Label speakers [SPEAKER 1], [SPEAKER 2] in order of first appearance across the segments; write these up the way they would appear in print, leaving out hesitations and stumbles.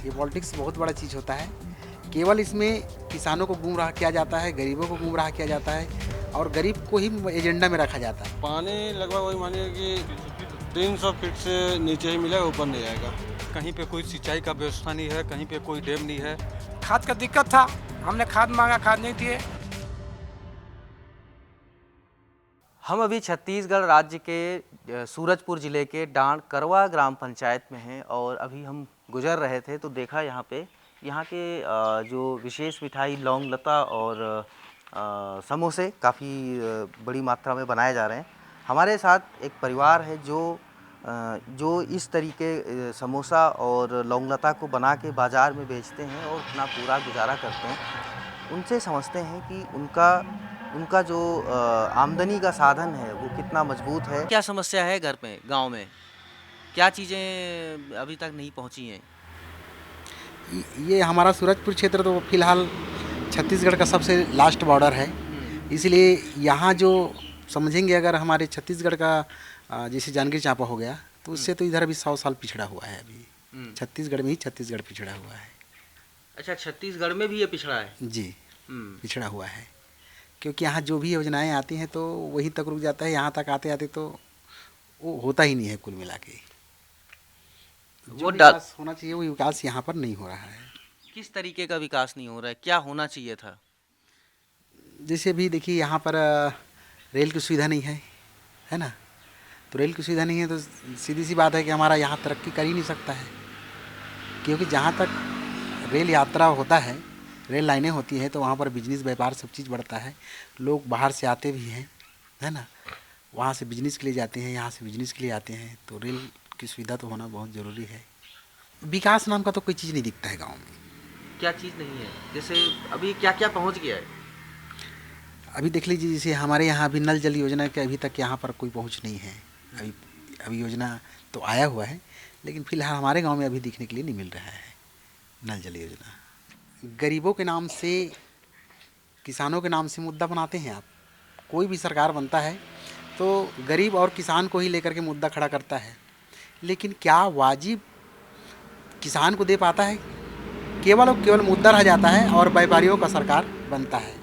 [SPEAKER 1] ये पॉलिटिक्स बहुत बड़ा चीज़ होता है। केवल इसमें किसानों को गुमराह किया जाता है, गरीबों को गुमराह किया जाता है और गरीब को ही एजेंडा में रखा जाता है।
[SPEAKER 2] पानी लगभग वही मानिए कि 300 फीट से नीचे ही मिलेगा, ऊपर नहीं आएगा।
[SPEAKER 3] कहीं पे कोई सिंचाई का व्यवस्था नहीं है, कहीं पे कोई डैम नहीं है।
[SPEAKER 4] खाद का दिक्कत था, हमने खाद मांगा, खाद नहीं दिए।
[SPEAKER 5] हम अभी छत्तीसगढ़ राज्य के सूरजपुर ज़िले के डांड करवा ग्राम पंचायत में हैं और अभी हम गुजर रहे थे तो देखा यहाँ के जो विशेष मिठाई लौंग लता और समोसे काफ़ी बड़ी मात्रा में बनाए जा रहे हैं। हमारे साथ एक परिवार है जो इस तरीके समोसा और लौंग लता को बना के बाज़ार में बेचते हैं और अपना पूरा गुजारा करते हैं। उनसे समझते हैं कि उनका जो आमदनी का साधन है वो कितना मजबूत है। क्या समस्या है घर में, गांव में क्या चीज़ें अभी तक नहीं पहुंची हैं?
[SPEAKER 1] ये हमारा सूरजपुर क्षेत्र तो फिलहाल छत्तीसगढ़ का सबसे लास्ट बॉर्डर है, इसलिए यहाँ जो समझेंगे अगर हमारे छत्तीसगढ़ का जैसे जांजगीर चांपा हो गया तो उससे तो इधर अभी 100 साल पिछड़ा हुआ है। अभी छत्तीसगढ़ में ही छत्तीसगढ़ पिछड़ा हुआ है।
[SPEAKER 5] अच्छा, छत्तीसगढ़ में भी ये पिछड़ा है?
[SPEAKER 1] जी, पिछड़ा हुआ है क्योंकि यहाँ जो भी योजनाएं आती हैं तो वहीं तक रुक जाता है, यहाँ तक आते आते तो वो होता ही नहीं है। कुल मिला के जो विकास होना चाहिए वो विकास यहाँ पर नहीं हो रहा है।
[SPEAKER 5] किस तरीके का विकास नहीं हो रहा है, क्या होना चाहिए था?
[SPEAKER 1] जैसे भी देखिए यहाँ पर रेल की सुविधा नहीं है ना, तो रेल की सुविधा नहीं है तो सीधी सी बात है कि हमारा यहाँ तरक्की कर ही नहीं सकता है, क्योंकि जहाँ तक रेल यात्रा होता है, रेल लाइनें होती है तो वहाँ पर बिजनेस व्यापार सब चीज़ बढ़ता है। लोग बाहर से आते भी हैं, है ना, वहाँ से बिजनेस के लिए जाते हैं, यहाँ से बिजनेस के लिए आते हैं, तो रेल की सुविधा तो होना बहुत ज़रूरी है। विकास नाम का तो कोई चीज़ नहीं दिखता है गाँव में।
[SPEAKER 5] क्या चीज़ नहीं है? जैसे अभी क्या क्या पहुँच गया है?
[SPEAKER 1] अभी देख लीजिए, जैसे हमारे यहाँ अभी नल जल योजना के अभी तक यहाँ पर कोई पहुँच नहीं है। अभी योजना तो आया हुआ है लेकिन फिलहाल हमारे गांव में अभी देखने के लिए नहीं मिल रहा है नल जल योजना। गरीबों के नाम से, किसानों के नाम से मुद्दा बनाते हैं आप। कोई भी सरकार बनता है तो गरीब और किसान को ही लेकर के मुद्दा खड़ा करता है, लेकिन क्या वाजिब किसान को दे पाता है? केवल और केवल मुद्दा रह जाता है और व्यापारियों का सरकार बनता है।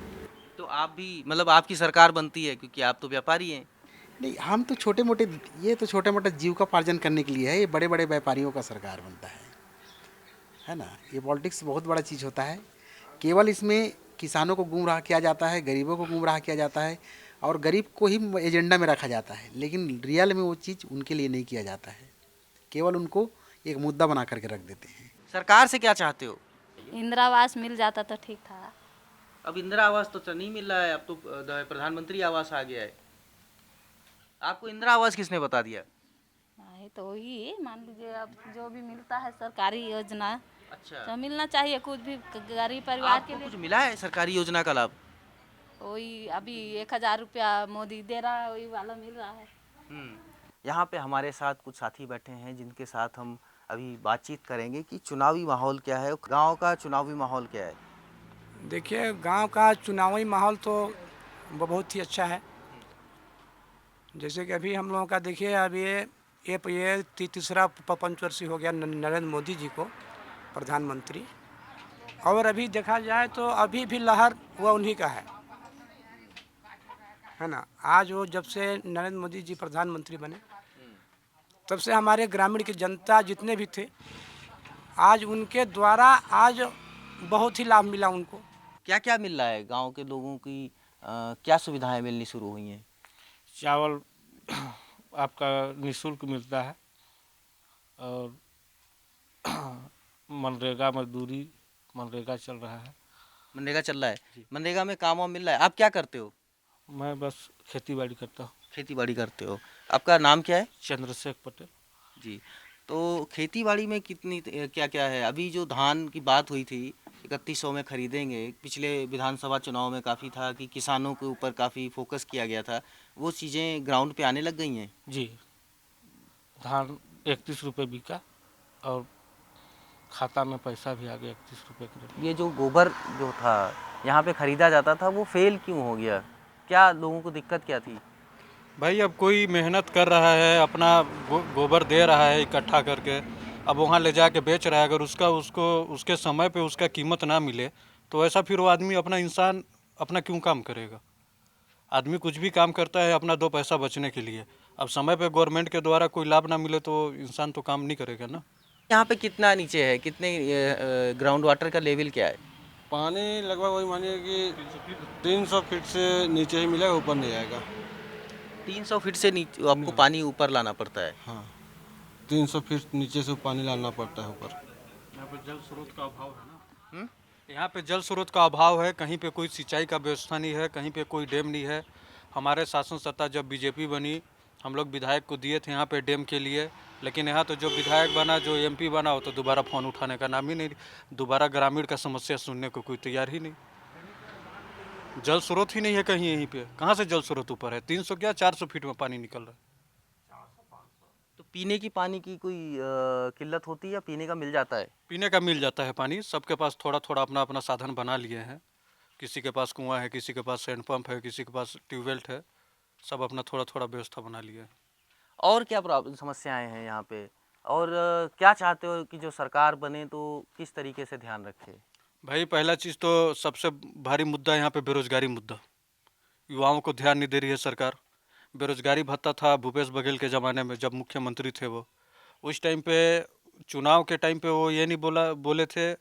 [SPEAKER 5] तो आप भी, मतलब आपकी सरकार बनती है क्योंकि आप तो व्यापारी हैं।
[SPEAKER 1] नहीं, हम तो छोटे मोटे, ये तो छोटे मोटे जीविकोपार्जन करने के लिए है। ये बड़े बड़े व्यापारियों का सरकार बनता है ना। ये पॉलिटिक्स बहुत बड़ा चीज़ होता है। केवल इसमें किसानों को गुमराह किया जाता है, गरीबों को गुमराह किया जाता है और गरीब को ही एजेंडा में रखा जाता है, लेकिन रियल में वो चीज़ उनके लिए नहीं किया जाता है। केवल उनको एक मुद्दा बना करके रख देते हैं।
[SPEAKER 5] सरकार से क्या चाहते हो?
[SPEAKER 6] इंदिरा आवास मिल जाता तो ठीक था।
[SPEAKER 5] अब इंदिरा आवास तो नहीं मिल रहा है, अब तो प्रधानमंत्री आवास आ गया है। आपको इंदिरा आवास किसने बता दिया?
[SPEAKER 6] ये तो वही मान लीजिए, अब जो भी मिलता है सरकारी योजना
[SPEAKER 5] अच्छा,
[SPEAKER 6] तो मिलना चाहिए। कुछ भी गरीब परिवार के
[SPEAKER 5] आपको
[SPEAKER 6] लिए
[SPEAKER 5] कुछ मिला है सरकारी योजना का लाभ?
[SPEAKER 6] वही अभी 1000 रुपया मोदी दे रहा है, वही वाला मिल रहा है।
[SPEAKER 5] यहाँ पे हमारे साथ कुछ साथी बैठे हैं जिनके साथ हम अभी बातचीत करेंगे कि चुनावी माहौल क्या है, गांव का चुनावी माहौल क्या है।
[SPEAKER 4] देखिए, गांव का चुनावी माहौल तो बहुत ही अच्छा है। जैसे कि अभी हम लोगों का देखिए, अब ये तीसरा पंचवर्षीय हो गया नरेंद्र मोदी जी को प्रधानमंत्री, और अभी देखा जाए तो अभी भी लहर वह उन्हीं का है ना। आज वो जब से नरेंद्र मोदी जी प्रधानमंत्री बने तब से हमारे ग्रामीण की जनता जितने भी थे, आज उनके द्वारा आज बहुत ही लाभ मिला उनको।
[SPEAKER 5] क्या क्या मिल रहा है गांव के लोगों की, क्या सुविधाएं मिलनी शुरू हुई हैं?
[SPEAKER 3] चावल आपका निःशुल्क मिलता है और मनरेगा मजदूरी, मनरेगा चल रहा है।
[SPEAKER 5] मनरेगा चल रहा है? मनरेगा में काम वाम मिल रहा है? आप क्या करते हो?
[SPEAKER 3] मैं बस खेती बाड़ी करता हूँ।
[SPEAKER 5] खेती बाड़ी करते हो। आपका नाम क्या है?
[SPEAKER 3] चंद्रशेखर पटेल
[SPEAKER 5] जी। तो खेती बाड़ी में कितनी क्या क्या है? अभी जो धान की बात हुई थी 3100 में खरीदेंगे, पिछले विधानसभा चुनाव में काफ़ी था कि किसानों के ऊपर काफ़ी फोकस किया गया था, वो चीज़ें ग्राउंड पे आने लग गई हैं?
[SPEAKER 3] जी। धान 31 रुपये बिका और खाता में पैसा भी आ गया 31 रुपये का।
[SPEAKER 5] ये जो गोबर जो था यहाँ पे ख़रीदा जाता था वो फेल क्यों हो गया? क्या लोगों को दिक्कत क्या थी?
[SPEAKER 3] भाई अब कोई मेहनत कर रहा है, अपना गोबर दे रहा है इकट्ठा करके,
[SPEAKER 7] अब वहाँ ले जा के बेच रहा है, अगर उसके समय पे उसका कीमत ना मिले तो ऐसा फिर वो आदमी इंसान अपना क्यों काम करेगा। आदमी कुछ भी काम करता है अपना 2 पैसा बचने के लिए। अब समय पे गवर्नमेंट के द्वारा कोई लाभ ना मिले तो इंसान तो काम नहीं करेगा ना।
[SPEAKER 5] यहाँ पे कितना नीचे है, कितने ग्राउंड वाटर का लेवल क्या है?
[SPEAKER 2] पानी लगभग वही मानिए कि 300 फीट से नीचे ही मिलेगा, ऊपर नहीं आएगा।
[SPEAKER 5] 300 फीट से नीचे आपको पानी ऊपर लाना पड़ता है।
[SPEAKER 2] हाँ, 300 फीट नीचे से पानी लाना पड़ता है ऊपर।
[SPEAKER 7] यहाँ पे जल स्रोत का अभाव है ना। यहाँ पे जल स्रोत का अभाव है, कहीं पे कोई सिंचाई का व्यवस्था नहीं है, कहीं पे कोई डैम नहीं है। हमारे शासन सत्ता जब बीजेपी बनी, हम लोग विधायक को दिए थे यहाँ पे डैम के लिए, लेकिन यहाँ तो जो विधायक बना, जो एमपी बना, वो तो दोबारा फ़ोन उठाने का नाम ही नहीं, दोबारा ग्रामीण का समस्या सुनने को कोई तैयार ही नहीं। जल स्रोत ही नहीं है कहीं, यहीं पे कहाँ से जल स्रोत ऊपर है? 300 क्या 400 फीट में पानी निकल रहा है।
[SPEAKER 5] तो पीने की पानी की कोई किल्लत होती है या पीने का मिल जाता है?
[SPEAKER 7] पीने का मिल जाता है पानी, सबके पास थोड़ा थोड़ा अपना अपना साधन बना लिए हैं। किसी के पास कुआं है, किसी के पास हैंडपम्प है, किसी के पास ट्यूबवेल है, सब अपना थोड़ा थोड़ा व्यवस्था बना लिए हैं।
[SPEAKER 5] और क्या प्रॉब्लम समस्याएं हैं यहाँ पे, और क्या चाहते हो कि जो सरकार बने तो किस तरीके से ध्यान रखे?
[SPEAKER 7] भाई पहला चीज़ तो सबसे भारी मुद्दा यहाँ पे बेरोजगारी मुद्दा। युवाओं को ध्यान नहीं दे रही है सरकार। बेरोजगारी भत्ता था भूपेश बघेल के ज़माने में, जब मुख्यमंत्री थे वो, उस टाइम पे चुनाव के टाइम पे वो ये नहीं बोले थे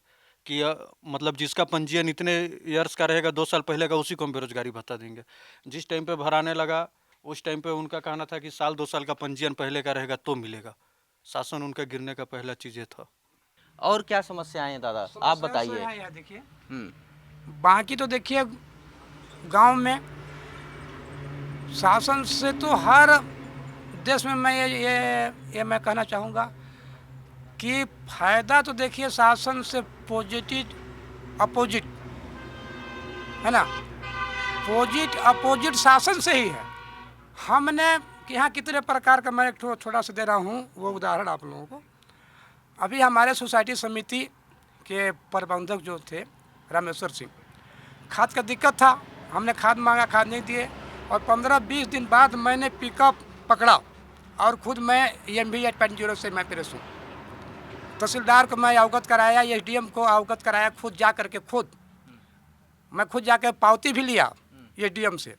[SPEAKER 7] कि मतलब जिसका पंजीयन इतने ईयर्स का रहेगा 2 साल पहले का, उसी को हम बेरोजगारी भत्ता देंगे। जिस टाइम पे भराने लगा उस टाइम पे उनका कहना था कि साल 2 साल का पंजीयन पहले का रहेगा तो मिलेगा। शासन उनका गिरने का पहला चीज़ ये था।
[SPEAKER 5] और क्या समस्याएं हैं दादा, आप बताइए।
[SPEAKER 4] है देखिए,
[SPEAKER 5] हम्म।
[SPEAKER 4] बाकी तो देखिए गांव में शासन से तो हर देश में मैं ये मैं कहना चाहूँगा कि फायदा तो देखिए शासन से पॉजिटिव अपोजिट है ना, अपोजिट शासन से ही है। हमने यहाँ कितने प्रकार का, मैं एक थोड़ा सा दे रहा हूँ वो उदाहरण आप लोगों को। अभी हमारे सोसाइटी समिति के प्रबंधक जो थे रामेश्वर सिंह, खाद का दिक्कत था, हमने खाद मांगा, खाद नहीं दिए, और 15-20 दिन बाद मैंने पिकअप पकड़ा और खुद मैं EMV 8.0 से मैं पेश हूँ। तहसीलदार को मैं अवगत कराया, SDM को अवगत कराया, खुद जा करके मैं खुद जाकर पावती भी लिया SDM से।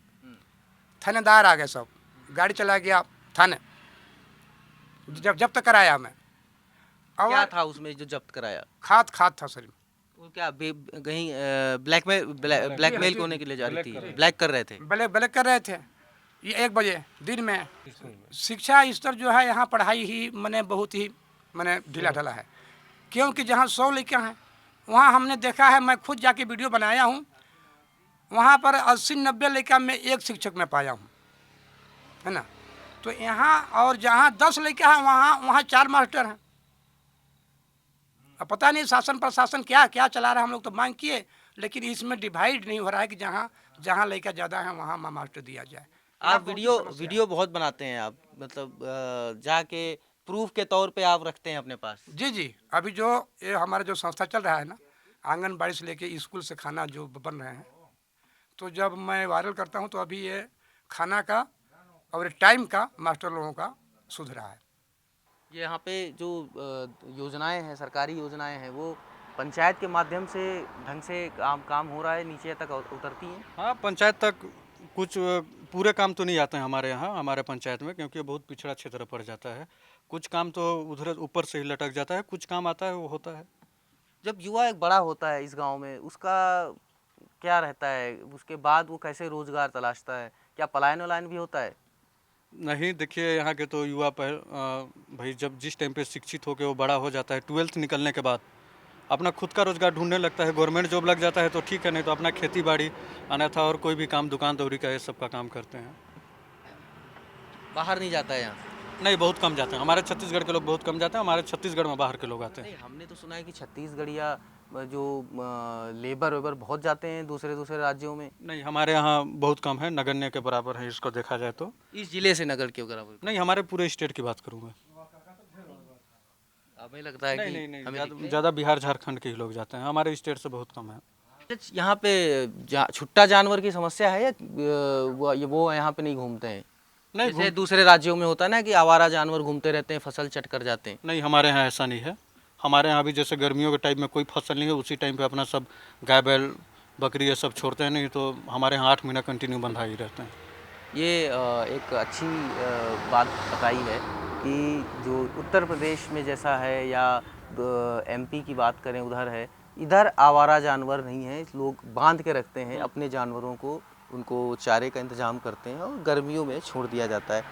[SPEAKER 4] थानेदार आ गए सब, गाड़ी चला गया थाने, जब्त कराया मैं।
[SPEAKER 5] क्या था उसमें जो जब्त कराया?
[SPEAKER 4] खाद था सर।
[SPEAKER 5] वो क्या कहीं ब्लैकमेल होने के लिए जा रही थी, ब्लैक कर रहे थे?
[SPEAKER 4] ब्लैक कर रहे थे। ये 1 बजे दिन में। शिक्षा स्तर जो है यहाँ पढ़ाई ही मैंने बहुत ही ढीला ढाला है, क्योंकि जहाँ 100 लड़के हैं वहाँ हमने देखा है, मैं खुद जाके वीडियो बनाया हूँ, वहाँ पर 80-90 लड़का में 1 शिक्षक मैं पाया हूँ, है ना। तो यहाँ और जहाँ 10 लड़के हैं वहाँ 4 मास्टर हैं। अब पता नहीं शासन प्रशासन क्या चला रहा है, हम लोग तो मांग किए, लेकिन इसमें डिवाइड नहीं हो रहा है कि जहाँ लड़का ज़्यादा है वहाँ मास्टर दिया जाए।
[SPEAKER 5] आप वीडियो बहुत बनाते हैं आप, मतलब जाके प्रूफ के तौर पे आप रखते हैं अपने पास?
[SPEAKER 4] जी। अभी जो ये हमारा जो संस्था चल रहा है ना, आंगनबाड़ी से लेके स्कूल से खाना जो बन रहे हैं, तो जब मैं वायरल करता हूँ तो अभी ये खाना का और टाइम का मास्टर लोगों का सुध रहा है।
[SPEAKER 5] ये यहाँ पे जो योजनाएं हैं, सरकारी योजनाएं हैं, वो पंचायत के माध्यम से ढंग से काम हो रहा है, नीचे तक उतरती हैं?
[SPEAKER 7] हाँ, पंचायत तक कुछ पूरे काम तो नहीं आते हैं हमारे यहाँ, हमारे पंचायत में, क्योंकि बहुत पिछड़ा क्षेत्र पड़ जाता है। कुछ काम तो उधर ऊपर से ही लटक जाता है, कुछ काम आता है वो होता है।
[SPEAKER 5] जब युवा एक बड़ा होता है इस गांव में, उसका क्या रहता है, उसके बाद वो कैसे रोजगार तलाशता है? क्या पलायन वलायन भी होता है?
[SPEAKER 7] नहीं, देखिए यहाँ के तो युवा भाई जब जिस टाइम पे शिक्षित होकर वो बड़ा हो जाता है, 12th निकलने के बाद अपना खुद का रोज़गार ढूंढने लगता है। गवर्नमेंट जॉब लग जाता है तो ठीक है, नहीं तो अपना खेती बाड़ी अन्यथा और कोई भी काम, दुकान दौरी का, ये सब का काम करते हैं।
[SPEAKER 5] बाहर नहीं जाता है यहाँ?
[SPEAKER 7] नहीं, बहुत कम जाते हैं। हमारे छत्तीसगढ़ के लोग बहुत कम जाते हैं, हमारे छत्तीसगढ़ में बाहर के लोग आते हैं।
[SPEAKER 5] नहीं, हमने तो सुना है कि छत्तीसगढ़िया जो लेबर वेबर बहुत जाते हैं दूसरे राज्यों में।
[SPEAKER 7] नहीं, हमारे यहाँ बहुत कम है, नगण्य के बराबर है इसको देखा जाए तो।
[SPEAKER 5] इस जिले से नगर के बराबर?
[SPEAKER 7] नहीं, हमारे पूरे स्टेट की बात करूँगा।
[SPEAKER 5] हमें लगता है कि
[SPEAKER 7] नहीं, ज़्यादा बिहार झारखंड के ही लोग जाते हैं, हमारे स्टेट से बहुत कम है।
[SPEAKER 5] यहाँ पे छुट्टा जानवर की समस्या है या वो यहाँ पे नहीं घूमते हैं?
[SPEAKER 7] नहीं
[SPEAKER 5] जैसे दूसरे राज्यों में होता है ना कि आवारा जानवर घूमते रहते हैं, फसल चट कर जाते हैं।
[SPEAKER 7] नहीं, हमारे यहाँ ऐसा नहीं है। हमारे यहाँ भी जैसे गर्मियों के टाइम में कोई फसल नहीं है, उसी टाइम पे अपना सब गाय बैल बकरी ये सब छोड़ते हैं, नहीं तो हमारे यहाँ 8 महीना कंटिन्यू बंधा ही रहते हैं।
[SPEAKER 5] ये एक अच्छी बात बताई है कि जो उत्तर प्रदेश में जैसा है या एमपी की बात करें उधर है, इधर आवारा जानवर नहीं है, लोग बांध के रखते हैं अपने जानवरों को, उनको चारे का इंतजाम करते हैं और गर्मियों में छोड़ दिया जाता है।